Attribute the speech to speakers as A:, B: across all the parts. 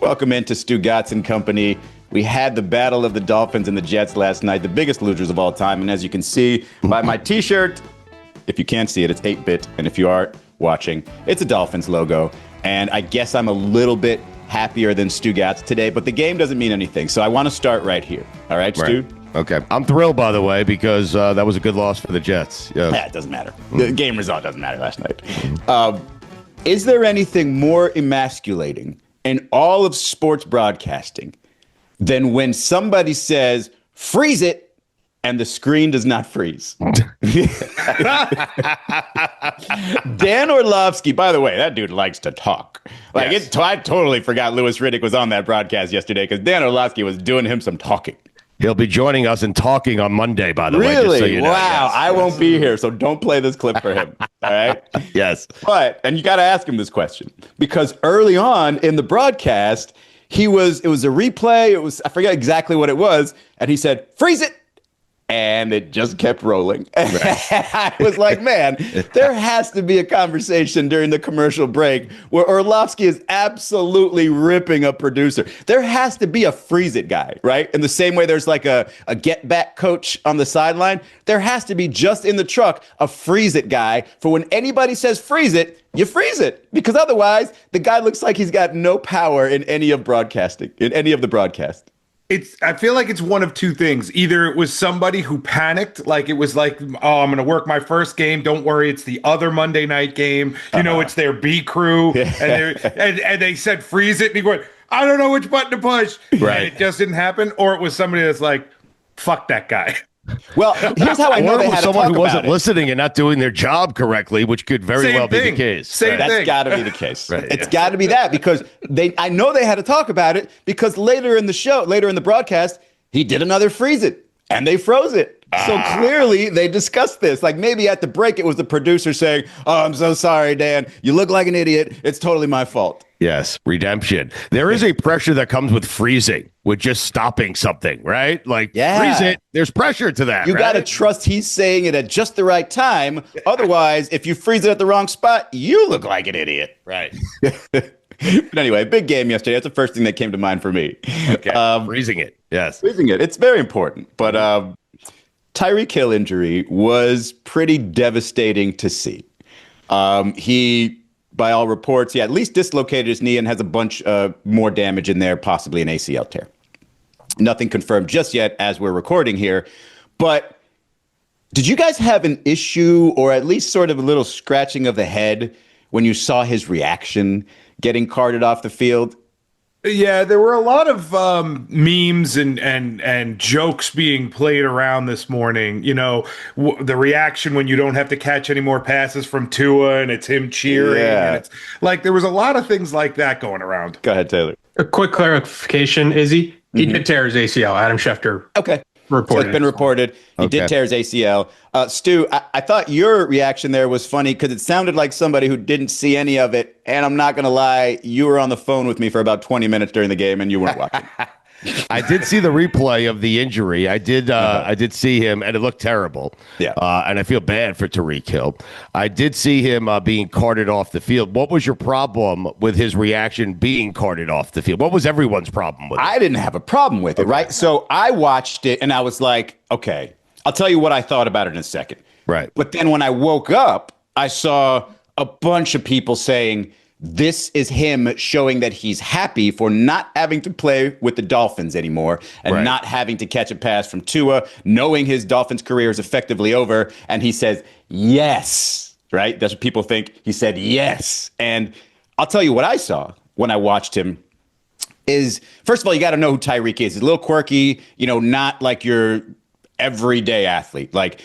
A: Welcome into Stugotz and Company. We had the battle of the Dolphins and the Jets last night, the biggest losers of all time. And as you can see by my T-shirt, if you can't see it, it's 8-bit. And if you are watching, it's a Dolphins logo. And I guess I'm a little bit happier than Stugotz today, but the game doesn't mean anything. So I want to start right here. All right, Stu?
B: Right. Okay. I'm thrilled, by the way, because that was a good loss for the Jets.
A: Yeah, it doesn't matter. The game result doesn't matter last night. Is there anything more emasculating in all of sports broadcasting than when somebody says, freeze it, and the screen does not freeze? Dan Orlovsky, by the way, that dude likes to talk. Yes. I totally forgot Louis Riddick was on that broadcast yesterday because Dan Orlovsky was doing him some talking.
B: He'll be joining us and talking on Monday, by the way.
A: Really?
B: So you know.
A: Wow.
B: Yes.
A: I won't be here, so don't play this clip for him. All right?
B: Yes.
A: And you got to ask him this question because early on in the broadcast, it was a replay. I forget exactly what it was. And he said, freeze it. And it just kept rolling. Right. I was like, man, there has to be a conversation during the commercial break where Orlovsky is absolutely ripping a producer. There has to be a freeze it guy, right? In the same way there's like a get back coach on the sideline. There has to be just in the truck a freeze it guy for when anybody says freeze it, you freeze it. Because otherwise, the guy looks like he's got no power in any of broadcasting, in any of the broadcast.
C: I feel like it's one of two things. Either it was somebody who panicked, like it was like, oh, I'm going to work my first game. Don't worry, it's the other Monday night game. It's their B crew. And they said, freeze it. And he went, I don't know which button to push. Right. And it just didn't happen. Or it was somebody that's like, fuck that guy.
A: Well, here's how I know they had to talk
B: someone who wasn't
A: about it.
B: listening and not doing their job correctly, which could very well be the case.
A: That's got to be the case.
B: Right,
A: it's got to be that because I know they had to talk about it because later in the broadcast, he did another freeze it and they froze it. So clearly they discussed this. Like maybe at the break, it was the producer saying, oh, I'm so sorry, Dan. You look like an idiot. It's totally my fault.
B: Yes, redemption. There is a pressure that comes with freezing, with just stopping something, right? Like, freeze it. There's pressure to that.
A: You got to trust he's saying it at just the right time. Otherwise, if you freeze it at the wrong spot, you look like an idiot.
B: Right.
A: But anyway, big game yesterday. That's the first thing that came to mind for me.
B: Okay. Freezing it. Yes.
A: Freezing it. It's very important. But Tyreek Hill injury was pretty devastating to see. He, by all reports, he at least dislocated his knee and has a bunch more damage in there, possibly an ACL tear. Nothing confirmed just yet as we're recording here. But did you guys have an issue or at least sort of a little scratching of the head when you saw his reaction getting carted off the field?
C: Yeah, there were a lot of memes and jokes being played around this morning. The reaction when you don't have to catch any more passes from Tua and it's him cheering.
A: Yeah.
C: And it's like there was a lot of things like that going around.
A: Go ahead, Taylor.
D: A quick clarification, Izzy. He did tear his ACL. Adam Schefter.
A: Okay.
D: Reported.
A: So it's been reported. He did tear his ACL. Stu, I thought your reaction there was funny because it sounded like somebody who didn't see any of it. And I'm not going to lie, you were on the phone with me for about 20 minutes during the game and you weren't watching.
B: I did see the replay of the injury. I did see him, and it looked terrible.
A: Yeah.
B: And I feel bad for Tyreek Hill. I did see him being carted off the field. What was your problem with his reaction being carted off the field? What was everyone's problem with it?
A: I didn't have a problem with it, right? So I watched it, and I was like, okay, I'll tell you what I thought about it in a second.
B: Right.
A: But then when I woke up, I saw a bunch of people saying, this is him showing that he's happy for not having to play with the Dolphins anymore and not having to catch a pass from Tua, knowing his Dolphins career is effectively over. And he says, yes, right? That's what people think. He said, yes. And I'll tell you what I saw when I watched him is, first of all, you got to know who Tyreek is. He's a little quirky, not like your everyday athlete. Like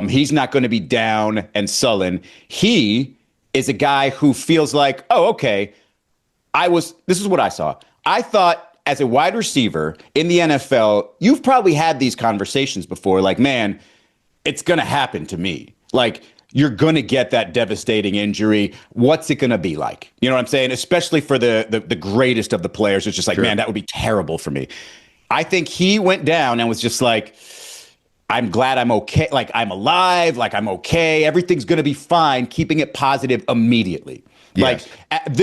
A: he's not going to be down and sullen. He is a guy who feels like, oh, okay, this is what I saw. I thought as a wide receiver in the NFL, you've probably had these conversations before, like, man, it's going to happen to me. Like, you're going to get that devastating injury. What's it going to be like? You know what I'm saying? Especially for the greatest of the players. It's just like, man, that would be terrible for me. I think he went down and was just like, I'm glad I'm okay. Like, I'm alive. Like, I'm okay. Everything's going to be fine. Keeping it positive immediately.
B: Yes.
A: Like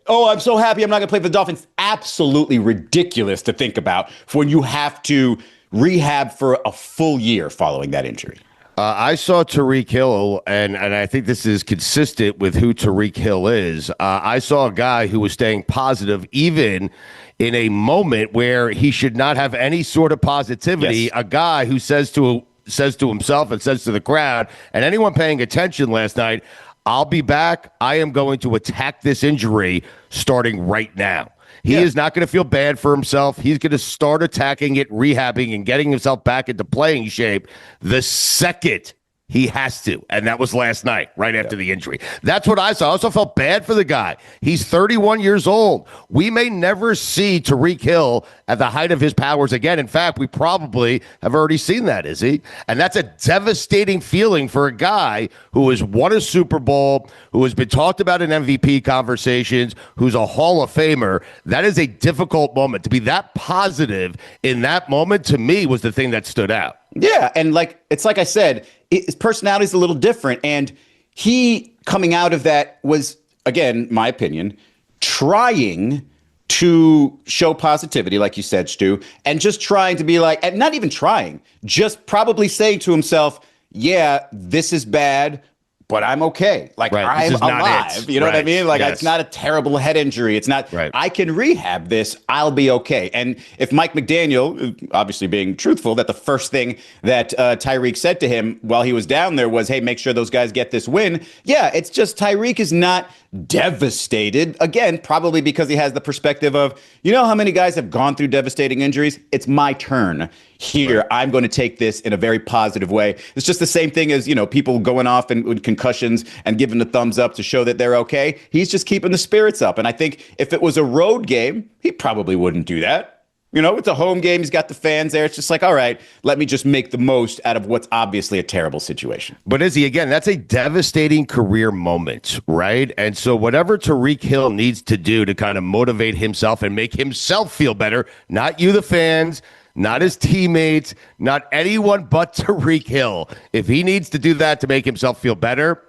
A: oh, I'm so happy I'm not going to play for the Dolphins. Absolutely ridiculous to think about when you have to rehab for a full year following that injury.
B: I saw Tyreek Hill, and I think this is consistent with who Tyreek Hill is. I saw a guy who was staying positive even in a moment where he should not have any sort of positivity.
A: Yes.
B: A guy who says to himself and says to the crowd and anyone paying attention last night, I'll be back. I am going to attack this injury starting right now. He is not going to feel bad for himself. He's going to start attacking it, rehabbing, and getting himself back into playing shape the second he has to. And that was last night, right after the injury. That's what I saw. I also felt bad for the guy. He's 31 years old. We may never see Tyreek Hill at the height of his powers again. In fact, we probably have already seen that, is he? And that's a devastating feeling for a guy who has won a Super Bowl, who has been talked about in MVP conversations, who's a Hall of Famer. That is a difficult moment. To be that positive in that moment, to me, was the thing that stood out.
A: Yeah, and it's like I said, his personality is a little different, and he coming out of that was, again, my opinion, trying to show positivity, like you said, Stu, and just trying to be like, and not even trying, just probably saying to himself, yeah, this is bad, but I'm okay. Like, I'm alive. You know what I mean? Like, it's not a terrible head injury. It's not, I can rehab this. I'll be okay. And if Mike McDaniel, obviously being truthful, that the first thing that Tyreek said to him while he was down there was, hey, make sure those guys get this win. Yeah, it's just Tyreek is not devastated. Again, probably because he has the perspective of, you know how many guys have gone through devastating injuries? It's my turn here. I'm going to take this in a very positive way. It's just the same thing as, people going off and with concussions and giving the thumbs up to show that they're okay. He's just keeping the spirits up. And I think if it was a road game, he probably wouldn't do that. It's a home game. He's got the fans there. It's just like, all right, let me just make the most out of what's obviously a terrible situation.
B: But Izzy, again, that's a devastating career moment, right? And so whatever Tyreek Hill needs to do to kind of motivate himself and make himself feel better, not you, the fans, not his teammates, not anyone but Tyreek Hill. If he needs to do that to make himself feel better,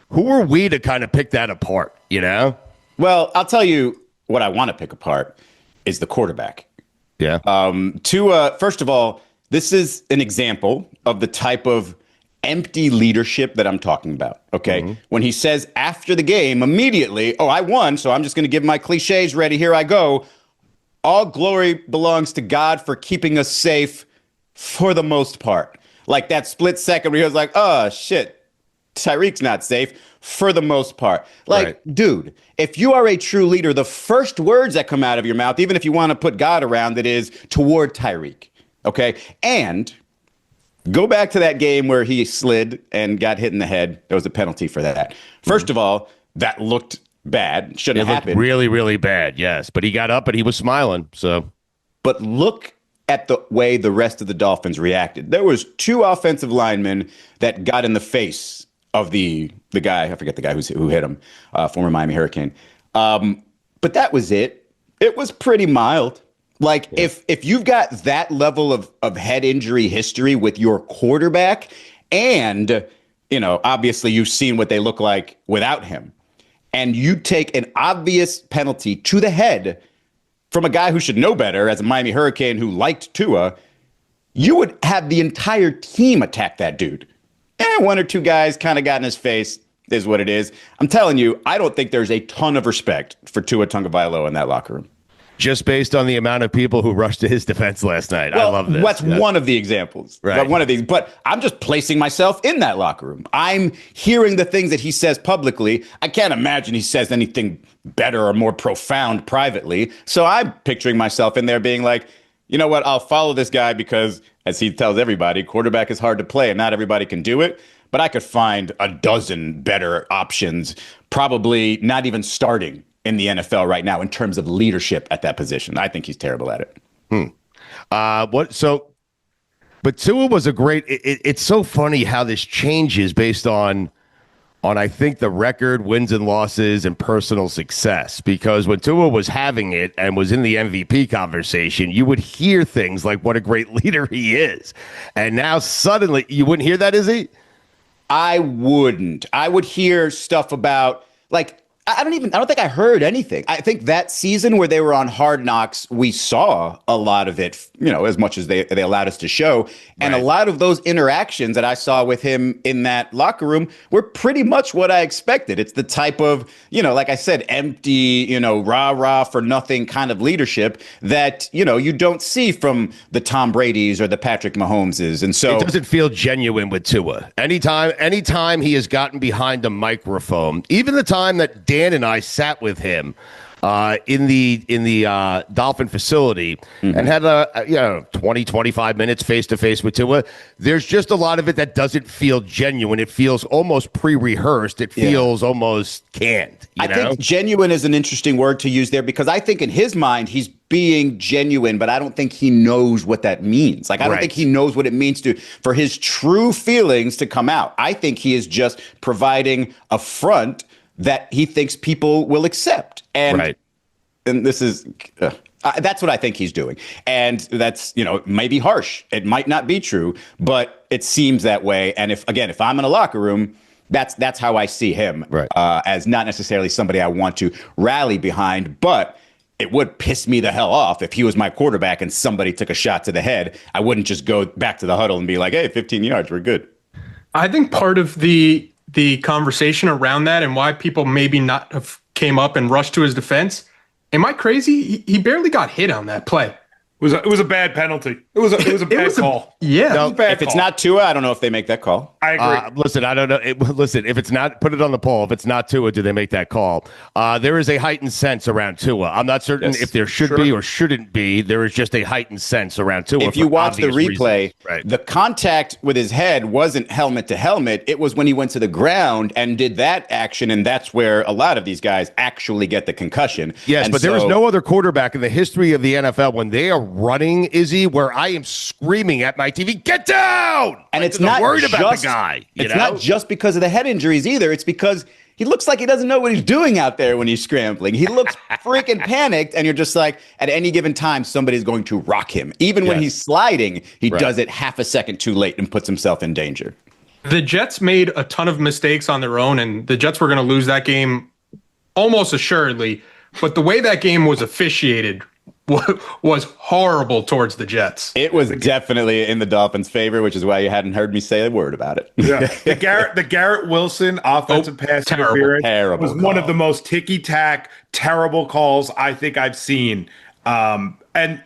B: who are we to kind of pick that apart,
A: Well, I'll tell you what I want to pick apart is the quarterback.
B: Yeah.
A: First of all, this is an example of the type of empty leadership that I'm talking about. Okay. Mm-hmm. When he says after the game, immediately, I won, so I'm just going to give my cliches ready. Here I go. All glory belongs to God for keeping us safe for the most part. Like that split second where he was like, oh, shit, Tyreek's not safe for the most part. Dude, if you are a true leader, the first words that come out of your mouth, even if you want to put God around it, is toward Tyreek. Okay. And go back to that game where he slid and got hit in the head. There was a penalty for that. First of all, that looked bad. Shouldn't have happened.
B: Really, really bad. Yes. But he got up and he was smiling.
A: But look at the way the rest of the Dolphins reacted. There was two offensive linemen that got in the face of the guy, I forget the guy who hit him, former Miami Hurricane. But that was it. It was pretty mild. If you've got that level of head injury history with your quarterback, and obviously you've seen what they look like without him, and you take an obvious penalty to the head from a guy who should know better as a Miami Hurricane who liked Tua, you would have the entire team attack that dude. And one or two guys kind of got in his face, is what it is. I'm telling you, I don't think there's a ton of respect for Tua Tagovailoa in that locker room.
B: Just based on the amount of people who rushed to his defense last night.
A: Well,
B: I love this.
A: That's one of the examples.
B: Right.
A: One of these. But I'm just placing myself in that locker room. I'm hearing the things that he says publicly. I can't imagine he says anything better or more profound privately. So I'm picturing myself in there being like, you know what? I'll follow this guy because, as he tells everybody, quarterback is hard to play and not everybody can do it. But I could find a dozen better options, probably not even starting in the NFL right now in terms of leadership at that position. I think he's terrible at it.
B: But Tua was a great, it's so funny how this changes based on I think the record, wins and losses, and personal success. Because when Tua was having it and was in the MVP conversation, you would hear things like what a great leader he is. And now suddenly, you wouldn't hear that, is he?
A: I wouldn't. I would hear stuff about, I don't think I heard anything. I think that season where they were on Hard Knocks, we saw a lot of it, as much as they allowed us to show. And a lot of those interactions that I saw with him in that locker room were pretty much what I expected. It's the type of, like I said, empty, rah-rah for nothing kind of leadership that, you don't see from the Tom Brady's or the Patrick Mahomeses. And so
B: it doesn't feel genuine with Tua. Anytime he has gotten behind a microphone, even the time that Dan and I sat with him in the Dolphin facility and had 20, 25 minutes face to face with Tua, there's just a lot of it that doesn't feel genuine. It feels almost pre-rehearsed. It feels almost canned. I
A: think genuine is an interesting word to use there, because I think in his mind he's being genuine, but I don't think he knows what that means. I don't think he knows what it means for his true feelings to come out. I think he is just providing a front that he thinks people will accept. And this is that's what I think he's doing. And that's, maybe harsh. It might not be true, but it seems that way. And if I'm in a locker room, that's how I see him, as not necessarily somebody I want to rally behind. But it would piss me the hell off if he was my quarterback and somebody took a shot to the head. I wouldn't just go back to the huddle and be like, hey, 15 yards, we're good.
D: I think part of the conversation around that and why people maybe not have came up and rushed to his defense. Am I crazy? He barely got hit on that play.
C: It was a bad penalty. It was a bad call.
A: If it's not Tua, I don't know if they make that call.
C: I agree.
B: Listen, I don't know. If it's not, put it on the poll. If it's not Tua, do they make that call? There is a heightened sense around Tua. I'm not certain if there should be or shouldn't be. There is just a heightened sense around Tua.
A: If you watch the replay, the contact with his head wasn't helmet to helmet. It was when he went to the ground and did that action, and that's where a lot of these guys actually get the concussion.
B: Yes, but there is no other quarterback in the history of the NFL when they are running, Izzy, where I am screaming at my TV, get down!
A: And it's not
B: worried
A: just,
B: about the guy.
A: It's not just because of the head injuries either. It's because he looks like he doesn't know what he's doing out there when he's scrambling. He looks freaking panicked, and you're just like, at any given time, somebody's going to rock him. Even when he's sliding, he does it half a second too late and puts himself in danger.
D: The Jets made a ton of mistakes on their own, and the Jets were going to lose that game almost assuredly. But the way that game was officiated was horrible towards the Jets.
A: It was definitely in the Dolphins' favor, which is why you hadn't heard me say a word about it.
C: The Garrett Wilson offensive pass interference was one of the most ticky-tack, terrible calls I think I've seen. And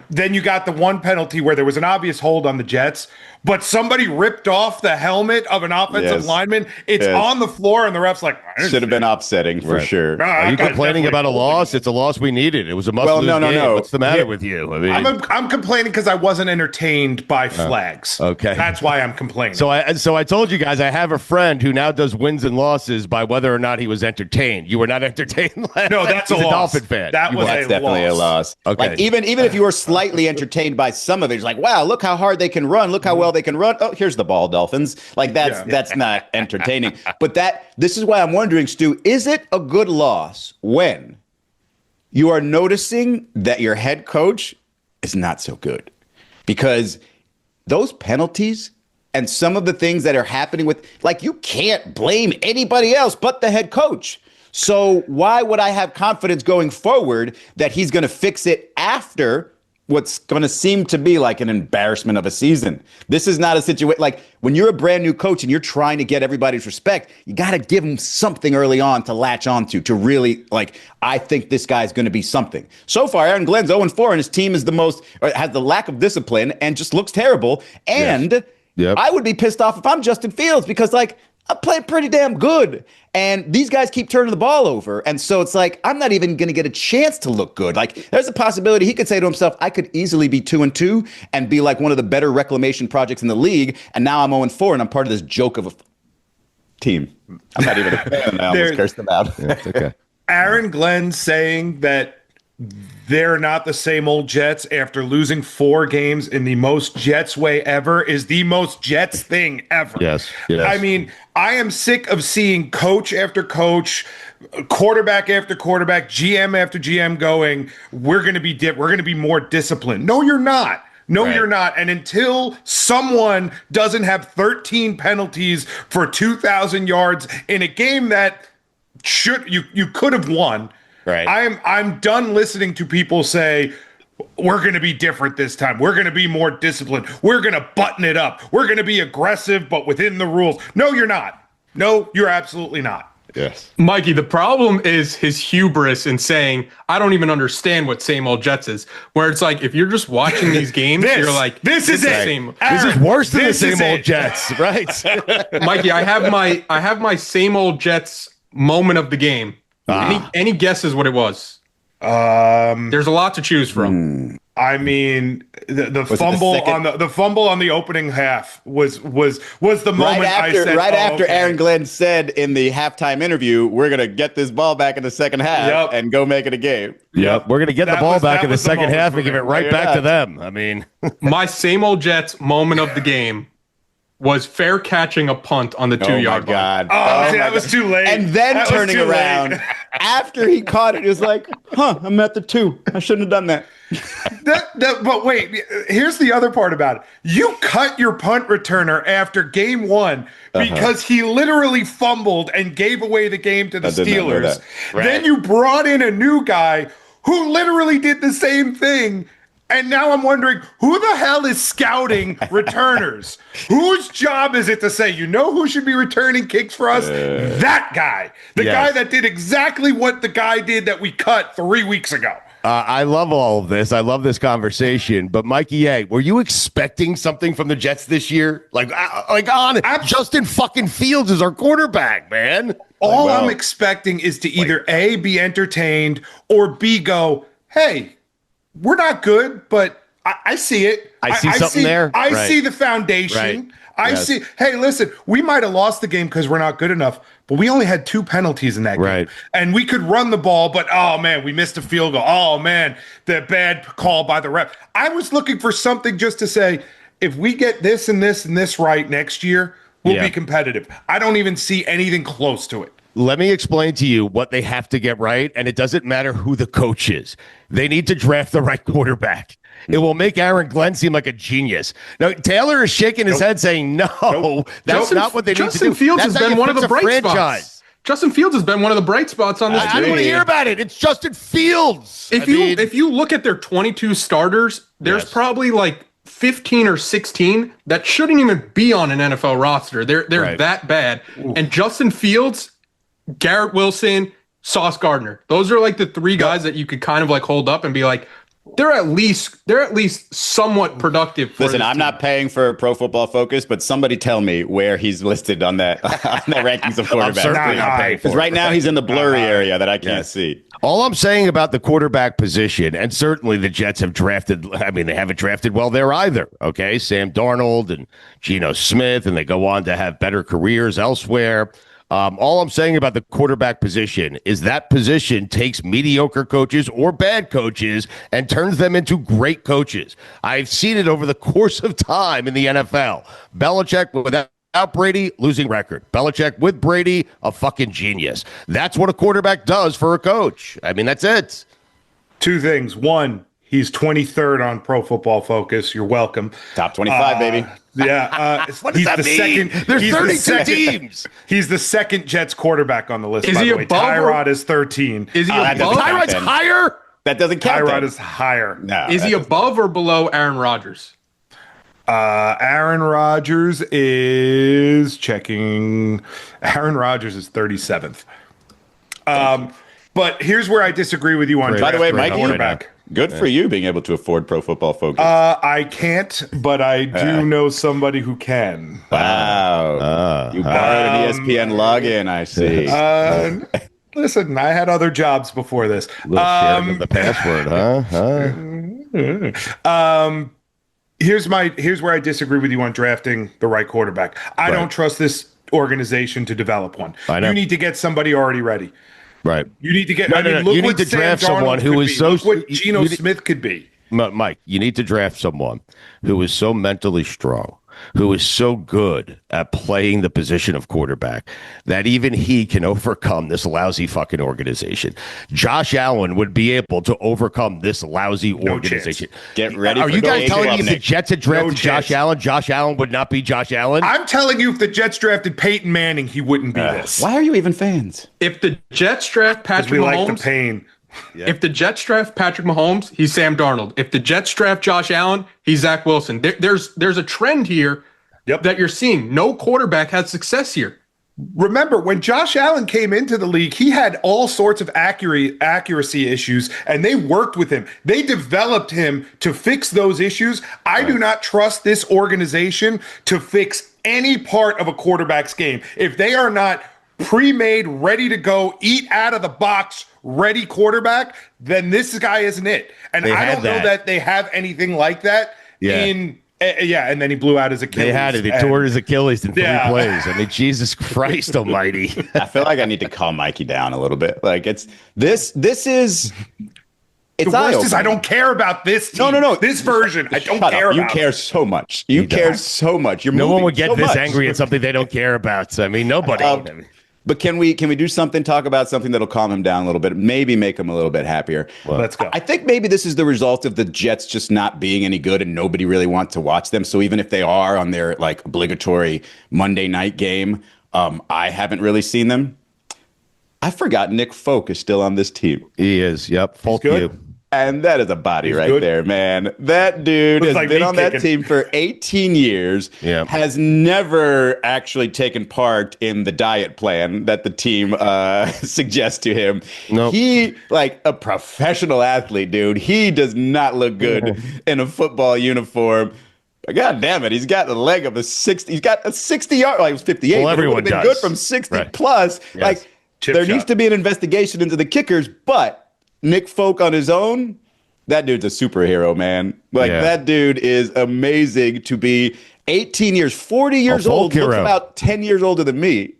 C: then you got the one penalty where there was an obvious hold on the Jets, but somebody ripped off the helmet of an offensive lineman. It's on the floor, and the ref's like,
A: should have been upsetting for sure.
B: Are you complaining about a loss? It's a loss we needed. It was a must-lose game. No. What's the matter with you? I mean,
C: I'm complaining because I wasn't entertained by flags.
B: Okay,
C: that's why I'm complaining.
B: So I told you guys I have a friend who now does wins and losses by whether or not he was entertained. You were not entertained.
C: No, that's a loss.
B: Dolphin fan.
C: That's
A: definitely a loss.
B: Okay,
A: like, even if you were slightly entertained by some of it, it's like, wow, look how hard they can run. Look how well they can run. Oh, here's the ball, Dolphins. Like that's not entertaining. But this is why I'm wondering, Stu, is it a good loss when you are noticing that your head coach is not so good? Because those penalties and some of the things that are happening with, like, you can't blame anybody else but the head coach. So why would I have confidence going forward that he's going to fix it after what's going to seem to be like an embarrassment of a season? This is not a situation like when you're a brand new coach and you're trying to get everybody's respect, you got to give them something early on to latch onto, to really like, I think this guy's going to be something. So far, Aaron Glenn's 0-4 and his team is has the lack of discipline and just looks terrible. And I would be pissed off if I'm Justin Fields because, like, I played pretty damn good. And these guys keep turning the ball over. And so it's like, I'm not even going to get a chance to look good. Like, there's a possibility he could say to himself, I could easily be 2-2 and be like one of the better reclamation projects in the league. And now I'm 0-4 and I'm part of this joke of a team. I'm not even a fan. I almost cursed them out.
B: It's okay.
C: Aaron Glenn saying that they're not the same old Jets after losing 4 games in the most Jets way ever is the most Jets thing ever.
B: Yes.
C: I mean, I am sick of seeing coach after coach, quarterback after quarterback, GM after GM going, we're going to be more disciplined. No, you're not. No, you're not. And until someone doesn't have 13 penalties for 2,000 yards in a game that you could have won.
B: Right.
C: I'm done listening to people say we're going to be different this time. We're going to be more disciplined. We're going to button it up. We're going to be aggressive, but within the rules. No, you're not. No, you're absolutely not.
A: Yes.
D: Mikey, the problem is his hubris in saying, I don't even understand what same old Jets is. Where it's like, if you're just watching these games, you're like,
C: this is it.
D: Same.
B: This is worse than the
C: This is
B: same old
C: it.
B: Jets, right?
D: Mikey, I have my same old Jets moment of the game. Any guesses what it was? There's a lot to choose from.
C: I mean, the fumble on the fumble on the opening half was the moment I said
A: after
C: okay.
A: Aaron Glenn said in the halftime interview, we're gonna get this ball back in the second half and go make it a game.
B: Yep, we're gonna get the ball back in the second half and give it right back to them. I mean,
D: My same old Jets moment of the game was fair catching a punt on the 2-yard line.
A: God.
C: Oh, see,
A: my
C: that was
A: God.
C: too late.
A: And then
C: That was
A: turning
C: too late.
A: around after he caught it, he was like, I'm at the 2. I shouldn't have done that.
C: But wait, here's the other part about it. You cut your punt returner after game 1 because he literally fumbled and gave away the game to the
A: I did not know
C: Steelers.
A: that.
B: Right.
C: Then you brought in a new guy who literally did the same thing. And now I'm wondering, who the hell is scouting returners? Whose job is it to say, you know who should be returning kicks for us? That guy. The
B: Yes.
C: guy that did exactly what the guy did that we cut 3 weeks ago.
B: I love all of this. I love this conversation. But Mikey A, were you expecting something from the Jets this year? Justin fucking Fields is our quarterback, man.
C: All I'm expecting is to either A, be entertained, or B, go, hey, we're not good, but I see it.
B: I see something there.
C: I
B: Right.
C: see the foundation.
B: Right.
C: I
B: Yes.
C: see. Hey, listen, we might have lost the game because we're not good enough, but we only had 2 penalties in that game.
B: Right.
C: And we could run the ball, but oh man, we missed a field goal. Oh man, the bad call by the ref. I was looking for something just to say, if we get this and this and this right next year, we'll be competitive. I don't even see anything close to it.
B: Let me explain to you what they have to get right, and it doesn't matter who the coach is. They need to draft the right quarterback. It will make Aaron Glenn seem like a genius. Now, Taylor is shaking his head saying, no, that's not what they need to do.
D: Justin Fields has been one of the bright spots. Justin Fields has been one of the bright spots on this team.
B: I don't want to hear about it. It's Justin Fields.
D: If you look at their 22 starters, there's probably like 15 or 16 that shouldn't even be on an NFL roster. They're that bad. And Justin Fields, Garrett Wilson, Sauce Gardner. Those are like the 3 guys that you could kind of like hold up and be like, they're at least somewhat productive.
A: Listen, I'm not paying for Pro Football Focus, but somebody tell me where he's listed on that on the rankings of quarterbacks.
B: certainly not paying for
A: Because right now he's in the blurry area that I can't see.
B: All I'm saying about the quarterback position, and certainly the Jets have drafted, I mean, they haven't drafted well there either, okay? Sam Darnold and Geno Smith, and they go on to have better careers elsewhere. All I'm saying about the quarterback position is that position takes mediocre coaches or bad coaches and turns them into great coaches. I've seen it over the course of time in the NFL. Belichick without Brady, losing record. Belichick with Brady, a fucking genius. That's what a quarterback does for a coach. I mean, that's it.
C: 2 things. 1, he's 23rd on Pro Football Focus. You're welcome.
A: Top 25, baby.
C: Yeah.
B: What does that mean? There's 32 teams.
C: He's the second Jets quarterback on the list,
D: Is
C: by
D: he
C: the way.
D: above or-
C: Tyrod is 13.
D: Is he
A: that
D: above?
A: doesn't count.
B: Tyrod's higher?
A: That doesn't count.
C: Tyrod
A: then.
C: is higher.
A: No,
D: Is he
A: that
D: above or below Aaron Rodgers?
C: Aaron Rodgers is checking. Aaron Rodgers is 37th. But here's where I disagree with you on
A: By the way,
C: drafting a
A: Mikey,
C: quarterback.
A: good for you being able to afford Pro Football Focus.
C: I can't, but I do know somebody who can.
A: Wow. You borrowed an ESPN login, I see.
C: Listen, I had other jobs before this.
B: Little sharing of the password, huh?
C: Here's where I disagree with you on drafting the right quarterback. I don't trust this organization to develop one.
B: I know.
C: You need to get somebody already ready.
B: Right.
C: You need to get.
B: No,
C: I mean,
B: no,
C: look
B: you need
C: what
B: to
C: Sam
B: draft
C: Darnold
B: someone who
C: could
B: is
C: be.
B: so-
C: Look what
B: you-
C: Geno
B: you need-
C: Smith could be.
B: Mike, you need to draft someone who is so mentally strong who is so good at playing the position of quarterback that even he can overcome this lousy fucking organization. Josh Allen would be able to overcome this lousy organization.
A: Get ready.
B: Are you guys telling me if the Jets had drafted Josh Allen would not be Josh Allen?
C: I'm telling you, if the Jets drafted Peyton Manning, he wouldn't be this.
A: Why are you even fans?
D: If the Jets draft Patrick Mahomes,
C: like the pain.
D: If the Jets draft Patrick Mahomes, he's Sam Darnold. If the Jets draft Josh Allen, he's Zach Wilson. There's a trend here that you're seeing. No quarterback has success here.
C: Remember, when Josh Allen came into the league, he had all sorts of accuracy issues, and they worked with him. They developed him to fix those issues. I do not trust this organization to fix any part of a quarterback's game. If they are not pre-made, ready to go, eat out of the box, ready quarterback, then this guy isn't it. And I don't know that they have anything like that and then he blew out his Achilles.
B: They had it. He tore his Achilles in 3 plays. I mean, Jesus Christ almighty.
A: I feel like I need to calm Mikey down a little bit. Like it's this is it's
C: the worst is I don't care about this team.
A: No.
C: This version. I don't care about.
A: You care so much. You care so much.
B: No one would get this angry at something they don't care about. I mean, nobody.
A: But can we do something, talk about something that'll calm him down a little bit, maybe make him a little bit happier?
C: Well, let's go.
A: I think maybe this is the result of the Jets just not being any good and nobody really wants to watch them. So even if they are on their like obligatory Monday night game, I haven't really seen them. I forgot Nick Folk is still on this team.
B: He is. Yep. Folk you.
A: And that is a body there, man. That dude has been on that team for 18 years, has never actually taken part in the diet plan that the team suggests to him. Nope. He, like a professional athlete, dude, he does not look good in a football uniform. But God damn it, he's got the leg of a 60. He's got a 60-yard, like it was 58.
B: Well, everyone
A: been
B: does.
A: Good from 60 plus. Yes. Like there needs to be an investigation into the kickers, but Nick Folk on his own, that dude's a superhero, man. Like that dude is amazing to be 18 years, 40 years old. Looks about 10 years older than me.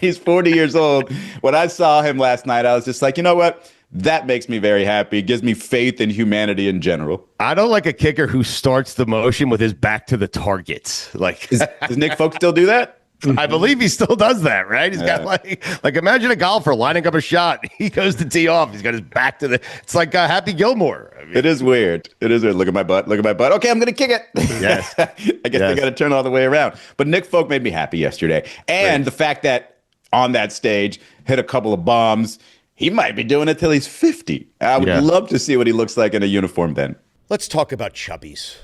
A: He's 40 years old. When I saw him last night, I was just like, you know what? That makes me very happy. It gives me faith in humanity in general.
B: I don't like a kicker who starts the motion with his back to the target. Like,
A: does Nick Folk still do that?
B: I believe he still does that, right? He's got like imagine a golfer lining up a shot. He goes to tee off. He's got his back to the. It's like Happy Gilmore. I mean,
A: it is weird. It is weird. Look at my butt. Look at my butt. Okay, I'm gonna kick it.
B: Yes.
A: I guess they got to turn all the way around. But Nick Folk made me happy yesterday, and the fact that on that stage hit a couple of bombs. He might be doing it till he's 50. I would love to see what he looks like in a uniform then.
E: Let's talk about Chubbies.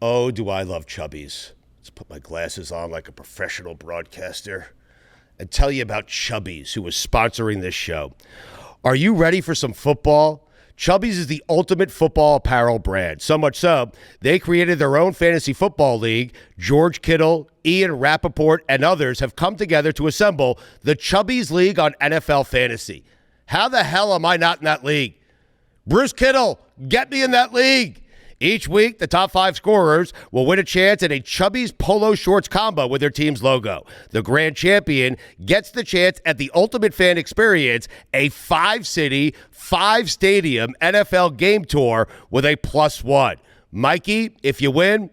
E: Oh, do I love Chubbies. Let's put my glasses on like a professional broadcaster and tell you about Chubbies, who is sponsoring this show. Are you ready for some football? Chubbies is the ultimate football apparel brand. So much so, they created their own fantasy football league. George Kittle, Ian Rappaport, and others have come together to assemble the Chubbies League on NFL Fantasy. How the hell am I not in that league? Bruce Kittle, get me in that league. Each week, the top 5 scorers will win a chance at a Chubbies polo shorts combo with their team's logo. The grand champion gets the chance at the ultimate fan experience, a 5-city, 5-stadium NFL game tour with a +1. Mikey, if you win,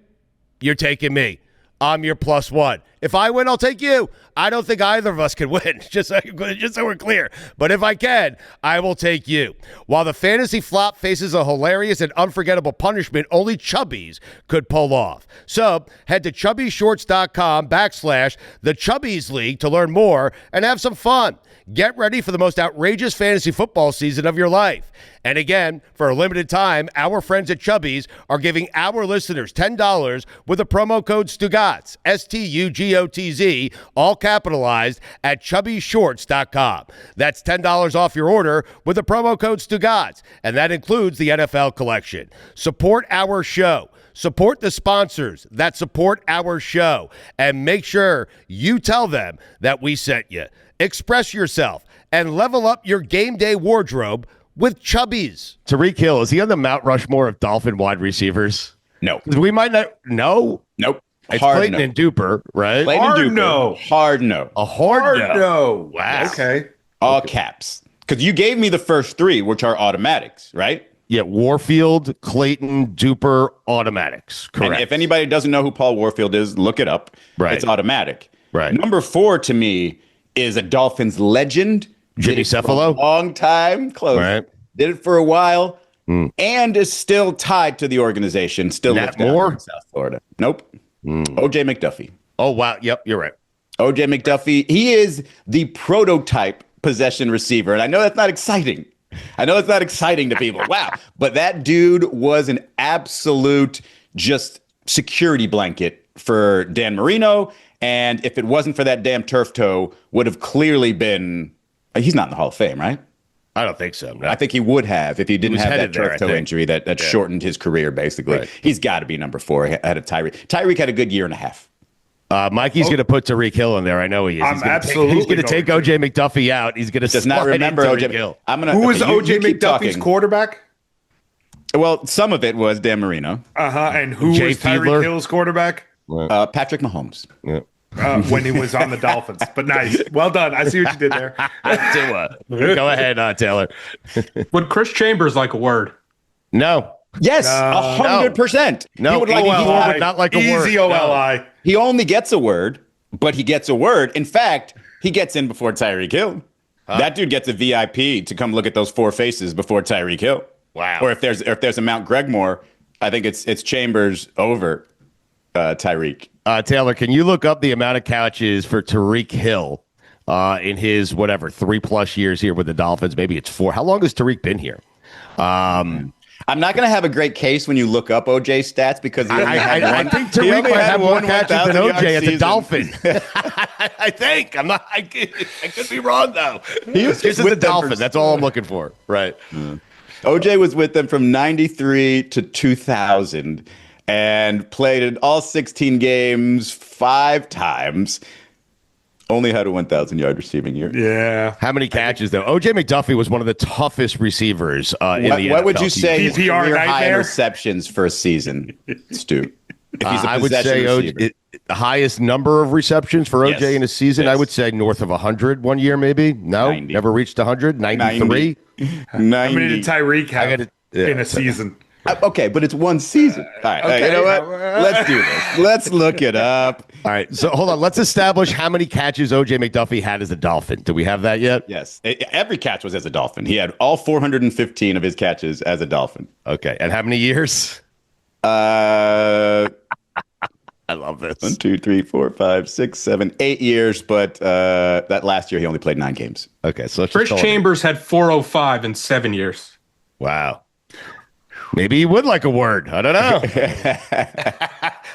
E: you're taking me. I'm your +1. If I win, I'll take you. I don't think either of us can win, just so we're clear. But if I can, I will take you. While the fantasy flop faces a hilarious and unforgettable punishment only Chubbies could pull off. So head to chubbyshorts.com/the Chubbies League to learn more and have some fun. Get ready for the most outrageous fantasy football season of your life. And again, for a limited time, our friends at Chubbies are giving our listeners $10 with the promo code Stugotz, STUGOTZ, all capitalized at chubbyshorts.com. That's $10 off your order with the promo code Stugotz, and that includes the NFL collection. Support our show. Support the sponsors that support our show, and make sure you tell them that we sent you. Express yourself and level up your game day wardrobe with Chubbies.
B: Tyreek Hill, is he on the Mount Rushmore of Dolphin wide receivers?
A: No.
B: We might not. No?
A: Nope.
B: It's Clayton and Duper, right?
A: Hard no. Hard no.
B: A hard no.
C: Wow. Okay.
A: All caps. Because you gave me the first 3, which are automatics, right?
B: Yeah, Warfield, Clayton, Duper, automatics. Correct.
A: And if anybody doesn't know who Paul Warfield is, look it up.
B: Right.
A: It's automatic.
B: Right.
A: Number 4 to me is a Dolphins legend.
B: Jimmy
A: Did it for
B: Cephalo?
A: a long time. Close.
B: Right.
A: Did it for a while. And is still tied to the organization. Still
B: Nat
A: lives down
B: Moore?
A: in South Florida. Nope. OJ McDuffie.
B: Oh, wow. Yep, you're right.
A: OJ McDuffie. He is the prototype possession receiver. And I know that's not exciting. I know it's not exciting to people. Wow. But that dude was an absolute just security blanket for Dan Marino. And if it wasn't for that damn turf toe, would have clearly been. He's not in the Hall of Fame, right?
B: I don't think so. No.
A: I think he would have if he didn't
B: was
A: have that
B: headed there,
A: turf
B: I
A: toe
B: think.
A: injury that shortened his career, basically.
B: Right.
A: He's got to be number 4 ahead of Tyreek. Tyreek had a good year and a half.
B: Mikey's going to put Tyreek Hill in there. I know he is.
C: I'm absolutely
B: He's going to take
C: going
B: OJ McDuffie out. He's going to
A: Does not remember
B: OJ
A: OJ.
B: Hill.
C: Who was
A: you
C: OJ
A: keep
C: McDuffie's
A: talking.
C: quarterback?
A: Well, some of it was Dan Marino.
C: And who
B: Jay
C: was Tyreek
B: Fiedler?
C: Hill's quarterback?
A: Patrick Mahomes.
B: Yeah.
C: When he was on the Dolphins. But nice. Well done. I see what you did there.
B: Go ahead, Taylor.
D: Would Chris Chambers like a word?
B: No.
A: Yes, 100%.
B: No.
A: He would like
B: OLI. would not like a word.
C: Easy OLI.
A: He only gets a word, but he gets a word. In fact, he gets in before Tyreek Hill. That dude gets a VIP to come look at those 4 faces before Tyreek Hill.
B: Wow.
A: Or if there's a Mount Gregmore, I think it's Chambers over Tyreek.
B: Taylor, can you look up the amount of catches for Tyreek Hill in his, 3+ years here with the Dolphins? Maybe it's 4. How long has Tyreek been here?
A: I'm not going to have a a case when you look up OJ stats because he only had one.
B: I think
A: he
B: Tyreek
A: only
B: might
A: had
B: have more
A: one
B: catches than
A: 1,000-yard
B: OJ at the
A: season.
B: Dolphin. I think. I could be wrong, though.
A: He was
B: This is
A: with
B: the
A: them for-
B: Dolphin. That's all I'm looking for. Right.
A: OJ was with them from 93 to 2000 and played in all 16 games 5 times. Only had a 1,000-yard receiving year.
C: Yeah.
B: How many catches, though? OJ McDuffie was one of the toughest receivers in the NFL.
A: What would you say his
C: PPR
A: career high
C: nightmare?
A: receptions for a season, Stu? If he's a
B: I would
A: possession
B: say
A: receiver.
B: the highest number of receptions for OJ
A: Yes.
B: in a season, I
A: Yes.
B: would say north of 100 one year, maybe. No,
A: 90.
B: never reached 100. 93.
A: 90.
C: How many did Tyreek have in a season?
A: Okay, but it's one season. All right,
C: Okay.
A: you know what? Let's do this. Let's look it up.
B: All right, so hold on. Let's establish how many catches OJ McDuffie had as a Dolphin. Do we have that yet?
A: Yes, every catch was as a Dolphin. He had all 415 of his catches as a Dolphin.
B: Okay, and how many years?
A: Uh,
B: I love this.
A: 1, 2, 3, 4, 5, 6, 7, 8 years, but that last year he only played 9 games.
B: Okay, so let's
D: Chris
B: just call it-
D: Chambers had 405 in 7 years.
B: Wow. Maybe he would like a word. I don't know.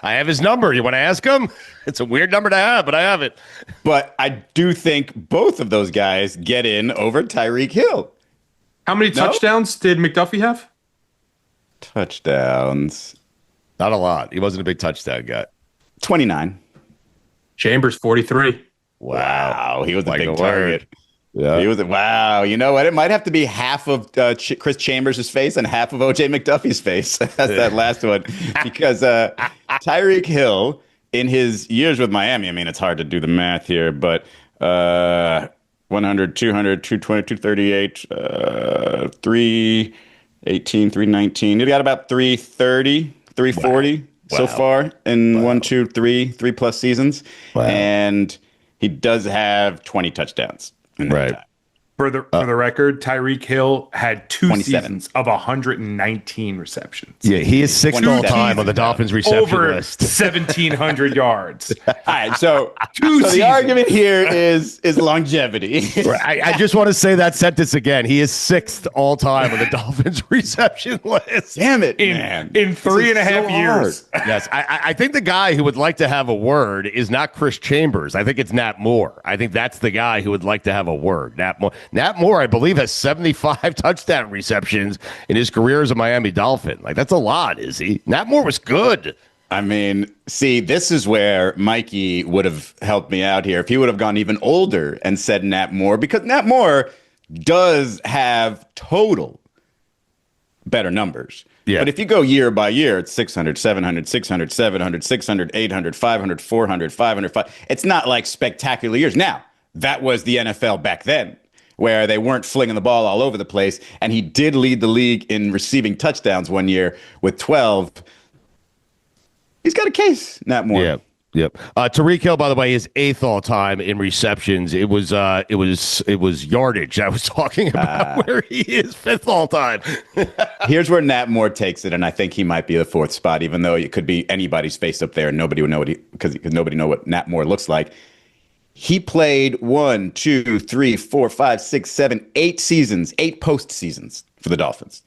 B: I have his number. You want to ask him? It's a weird number to have, but I have it.
A: But I do think both of those guys get in over Tyreek Hill.
D: How many touchdowns did McDuffie have?
A: Touchdowns.
B: Not a lot. He wasn't a big touchdown guy.
A: 29.
D: Chambers 43.
A: Wow. He was a
B: Like
A: big
B: a word.
A: target.
B: Yeah.
A: He was wow. You know what? It might have to be half of Chris Chambers' face and half of OJ McDuffie's face. That's that last one. Because Tyreek Hill, in his years with Miami, I mean, it's hard to do the math here, but 100, 200, 220, 238, 318, 319. He got about 330, 340 so far in 1, 2, 3 plus seasons.
B: Wow.
A: And he does have 20 touchdowns.
B: Right.
C: For the record, Tyreek Hill had 2
A: 27.
C: seasons of 119 receptions.
B: Yeah, he is sixth all time on the Dolphins reception
C: Over
B: list.
C: 1,700 yards.
A: All right, so
C: seasons.
A: the argument here is longevity.
B: I just want to say that sentence again. He is sixth all time on the Dolphins reception list.
A: Damn it,
C: In
A: man.
C: 3.5 years.
B: Yes, I think the guy who would like to have a word is not Chris Chambers. I think it's Nat Moore. I think that's the guy who would like to have a word. Nat Moore, I believe, has 75 touchdown receptions in his career as a Miami Dolphin. Like, that's a lot, is he? Nat Moore was good.
A: I mean, see, this is where Mikey would have helped me out here if he would have gone even older and said Nat Moore, because Nat Moore does have total better numbers.
B: Yeah.
A: But if you go year by year, it's 600, 700, 600, 700, 600, 800, 500, 400, 500, 500. It's not like spectacular years. Now, that was the NFL back then. where they weren't flinging the ball all over the place. And he did lead the league in receiving touchdowns one year with 12. He's got a case, Nat Moore.
B: Yeah. Yep. Tyreek Hill, by the way, is 8th all time in receptions. It was yardage. I was talking about where he is 5th all time.
A: Here's where Nat Moore takes it, and I think he might be the 4th spot, even though it could be anybody's face up there, and nobody would know because nobody know what Nat Moore looks like. He played 1, 2, 3, 4, 5, 6, 7, 8 seasons, 8 postseasons for the Dolphins.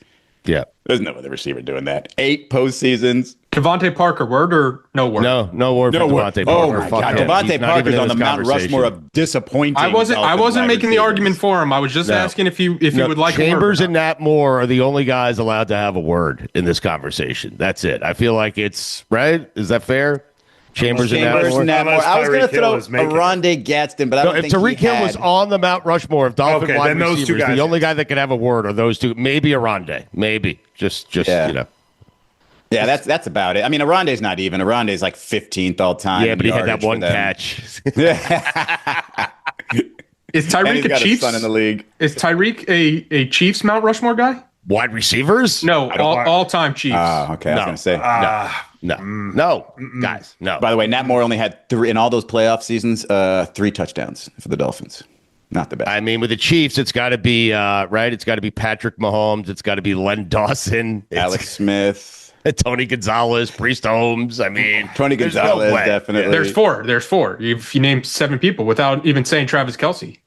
B: Yeah.
A: There's no other receiver doing that. 8 postseasons.
D: Devontae Parker, word or no word?
B: No word for Devontae Parker.
A: Oh my God, Devontae Parker's on the Mount Rushmore of disappointing.
D: I wasn't making the argument for him. I was just asking if he would like
B: Chambers and Nat Moore are the only guys allowed to have a word in this conversation. That's it. I feel like it's right. Is that fair? Chambers and Nat Moore.
A: I was going to throw Rondé Gadsden, but I don't think
B: if Tyreek Hill was on the Mount Rushmore of Dolphin wide receivers, the only guy that could have a word are those two. Maybe a Rondé. Maybe. Just
A: yeah.
B: You know.
A: Yeah, that's about it. I mean, Rondé's not even. Rondé's like 15th all time.
B: Yeah, but he had that one catch.
D: Is Tyreek a Chiefs?
A: Son in the league.
D: Is Tyreek a Chiefs Mount Rushmore guy?
B: Wide receivers?
D: No, all-time Chiefs.
A: Okay, I was going to say.
B: No, guys, no.
A: By the way, Nat Moore only had 3 in all those playoff seasons, 3 touchdowns for the Dolphins. Not the best.
B: I mean, with the Chiefs, it's got to be, right? It's got to be Patrick Mahomes. It's got to be Len Dawson.
A: Alex Smith.
B: Tony Gonzalez, Priest Holmes. I mean,
A: Tony Gonzalez, definitely.
D: There's four. If you named 7 people without even saying Travis Kelce.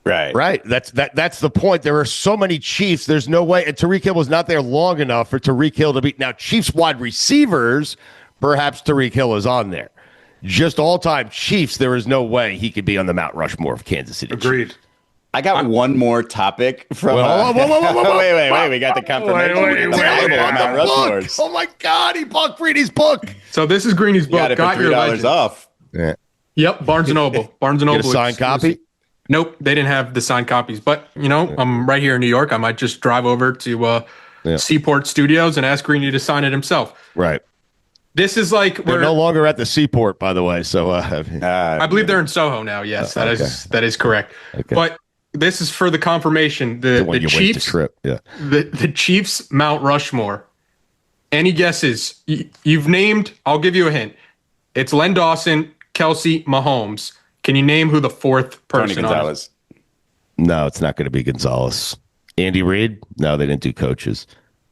B: Right. That's the point. There are so many Chiefs. There's no way. And Tyreek Hill was not there long enough for Tyreek Hill to be. Now, Chiefs wide receivers, perhaps Tyreek Hill is on there. Just all-time Chiefs, there is no way he could be on the Mount Rushmore of Kansas City.
C: Agreed.
B: Chiefs.
A: I got one more topic from.
B: Whoa.
A: Wait. We got the confirmation.
B: Mount Rushmore. Oh my God, he bought Greeny's book.
D: So this is Greeny's book.
A: Got your $3 off.
B: Yeah.
D: Yep, Barnes and Noble. Barnes and Noble.
B: Get a signed copy?
D: Nope, they didn't have the signed copies. But I'm right here in New York. I might just drive over to Seaport Studios and ask Greeny to sign it himself.
B: Right.
D: This is like
B: they're no longer at the Seaport, by the way. So
D: I believe they're in Soho now. Yes, that is correct. Okay. But this is for the confirmation. The Chiefs trip. Yeah. The Chiefs Mount Rushmore. Any guesses? You've named. I'll give you a hint. It's Len Dawson, Kelce, Mahomes. Can you name who the 4th person?
A: Tony Gonzalez.
B: No, it's not going to be Gonzalez. Andy Reid? No, they didn't do coaches.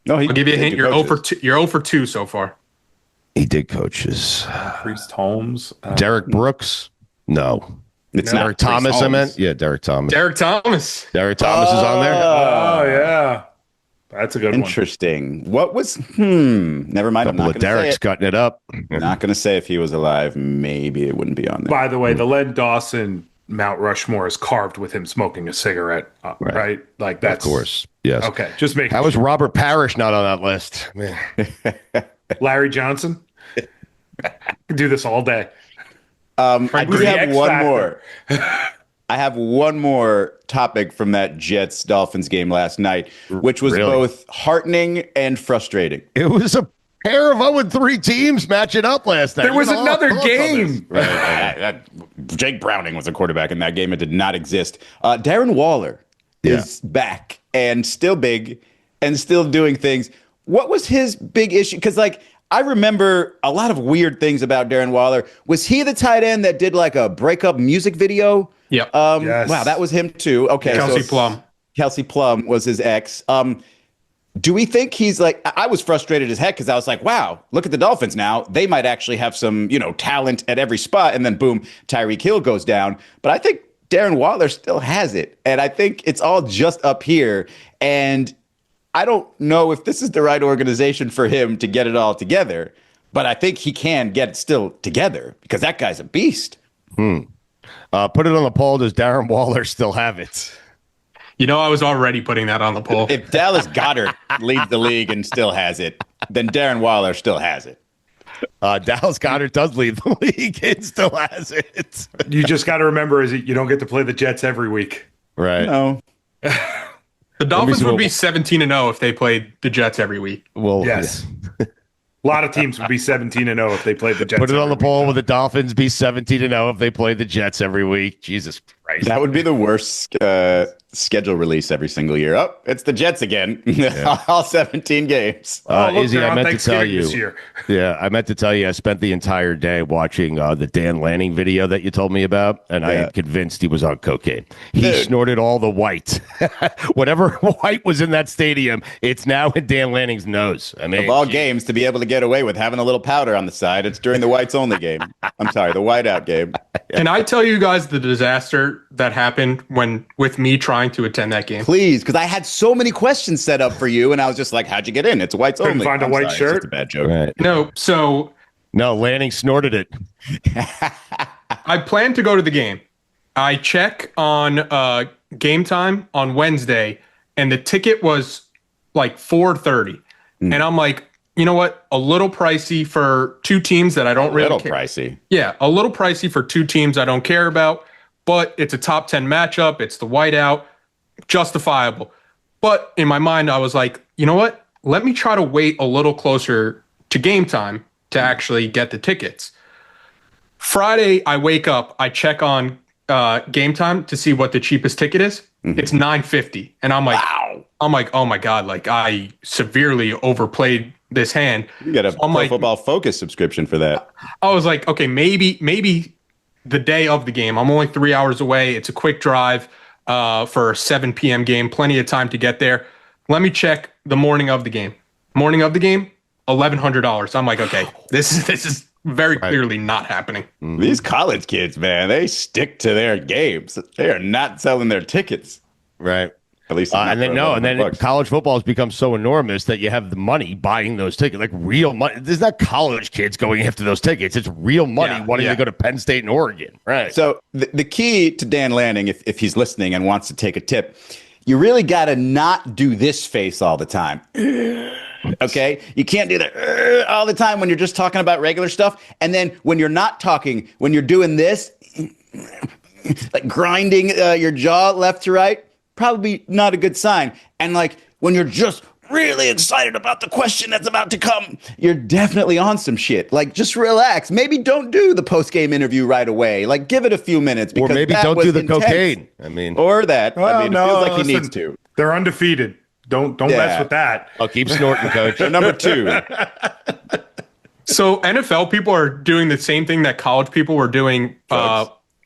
A: No,
D: I'll give you a hint. You're 0 for 2. You're 0 for 2 so far.
B: He did coaches.
C: Priest Holmes.
B: Derek Brooks? No.
A: It's
B: not Derek Thomas,
A: Holmes.
B: I meant? Yeah, Derek Thomas.
D: Derek Thomas.
B: Derek Thomas is on there?
C: Oh, yeah. That's a good one.
A: Interesting. What was, never mind.
B: A couple of Derek's cutting it up.
A: Not going to say if he was alive. Maybe it wouldn't be on there.
C: By the way, the Len Dawson Mount Rushmore is carved with him smoking a cigarette, right? Like that's.
B: Of course. Yes.
C: Okay. Just making
B: How was Robert Parrish not on that list? Man.
C: Larry Johnson? I could do this all day.
A: I do have one more. I have one more topic from that Jets Dolphins game last night, which was both heartening and frustrating.
B: It was a pair of 0-3 teams matching up last night.
C: There was another game.
A: Jake Browning was a quarterback in that game. It did not exist. Darren Waller is back and still big and still doing things. What was his big issue? Because, I remember a lot of weird things about Darren Waller. Was he the tight end that did a breakup music video?
D: Yep.
C: Yes.
A: Wow, that was him too. Okay.
D: Kelsey Plum.
A: Kelsey Plum was his ex. Do we think he's I was frustrated as heck because I was like, wow, look at the Dolphins now. They might actually have some, talent at every spot. And then boom, Tyreek Hill goes down. But I think Darren Waller still has it. And I think it's all just up here. And I don't know if this is the right organization for him to get it all together, but I think he can get it still together because that guy's a beast.
B: Put it on the poll. Does Darren Waller still have it?
D: I was already putting that on the poll.
A: If Dallas Goedert leads the league and still has it, then Darren Waller still has it.
B: Dallas Goedert does lead the league and still has it.
C: You just got to remember you don't get to play the Jets every week.
B: Right.
A: No.
D: The Dolphins would be 17-0 if they played the Jets every week.
B: Well,
C: yes. A lot of teams would be 17-0 if they played the Jets.
B: Put it on the poll. Will the Dolphins be 17-0 if they played the Jets every week? Jesus Christ.
A: That would be the worst schedule release every single year. Oh, it's the Jets again. All 17 games.
B: Izzy, I meant to tell you.
C: This year.
B: Yeah, I meant to tell you. I spent the entire day watching the Dan Lanning video that you told me about, and I am convinced he was on cocaine. He snorted all the white. Whatever white was in that stadium, it's now in Dan Lanning's nose. I mean,
A: of all games to be able to get away with having a little powder on the side, it's during the whites only game. I'm sorry, the whiteout game.
D: Can I tell you guys the disaster that happened with me trying to attend that game?
A: Please, because I had so many questions set up for you, and I was just like, "How'd you get in? It's whites
C: Couldn't
A: only."
C: find a white shirt?
A: It's just a bad joke.
B: right.
D: No,
B: Lanning snorted it.
D: I plan to go to the game. I check on Game Time on Wednesday, and the ticket was like $430, and I'm like, you know what? A little pricey for two teams that I don't really care.
A: Pricey.
D: Yeah, a little pricey for two teams I don't care about, but it's a top 10 matchup. It's the whiteout, justifiable. But in my mind, I was like, you know what? Let me try to wait a little closer to game time to actually get the tickets. Friday, I wake up, I check on game time to see what the cheapest ticket is. It's $9.50, and I'm like, wow. I'm like, oh my god! Like I severely overplayed this hand.
A: You get a Pro Football Focus subscription for that.
D: I was like, okay, maybe the day of the game. I'm only 3 hours away. It's a quick drive for a 7 p.m. game. Plenty of time to get there. Let me check the morning of the game. Morning of the game, $1,100. I'm like, okay, this is very clearly not happening.
A: These college kids, man, they stick to their games. They are not selling their tickets.
B: Right.
A: At least,
B: and then college football has become so enormous that you have the money buying those tickets, like real money. There's not college kids going after those tickets. It's real money wanting to go to Penn State and Oregon. Right.
A: So the key to Dan Lanning, if he's listening and wants to take a tip, you really got to not do this face all the time. Okay? You can't do that all the time when you're just talking about regular stuff. And then when you're not talking, when you're doing this, like grinding your jaw left to right, probably not a good sign. And like when you're just really excited about the question that's about to come, you're definitely on some shit. Like just relax. Maybe don't do the post-game interview right away. Like give it a few minutes.
B: Or maybe don't do the cocaine. I mean,
A: or that.
C: Well,
A: I mean, it feels like he needs to.
C: They're undefeated. Don't mess with that.
B: I'll keep snorting, coach.
A: Number 2.
D: So NFL people are doing the same thing that college people were doing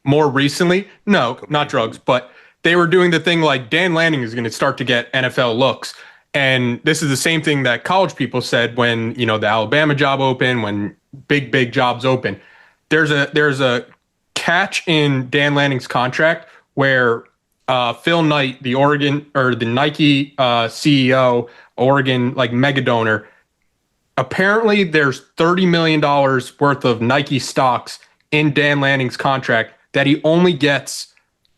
D: more recently. No, not drugs, but they were doing the thing like Dan Lanning is going to start to get NFL looks. And this is the same thing that college people said when, the Alabama job opened, when big jobs open. There's a catch in Dan Lanning's contract where Phil Knight, the Nike CEO, Oregon mega donor, apparently there's $30 million worth of Nike stocks in Dan Lanning's contract that he only gets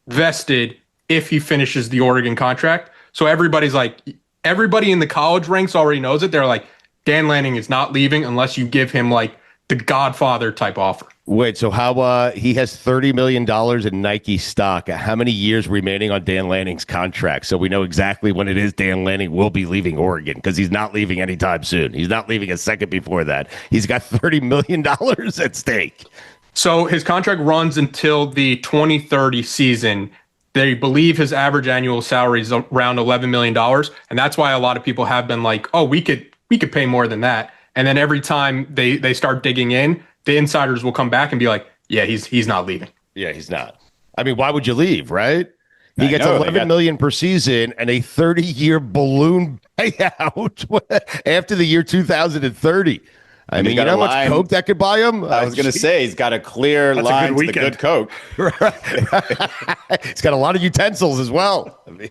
D: vested if he finishes the Oregon contract. So everybody in the college ranks already knows it. They're like, Dan Lanning is not leaving unless you give him the Godfather type offer.
B: Wait, so how he has $30 million in Nike stock. How many years remaining on Dan Lanning's contract? So we know exactly when it is Dan Lanning will be leaving Oregon, because he's not leaving anytime soon. He's not leaving a second before that. He's got $30 million at stake.
D: So his contract runs until the 2030 season. They believe his average annual salary is around $11 million. And that's why a lot of people have been like, oh, we could pay more than that. And then every time they start digging in, the insiders will come back and be like, yeah, he's not leaving.
B: Yeah, he's not. I mean, why would you leave, right? He gets $11 million per season and a 30-year balloon payout after the year 2030. I mean, you know how much coke that could buy him?
A: I was going to say, he's got a clear line to the good coke.
B: He's got a lot of utensils as well. I mean,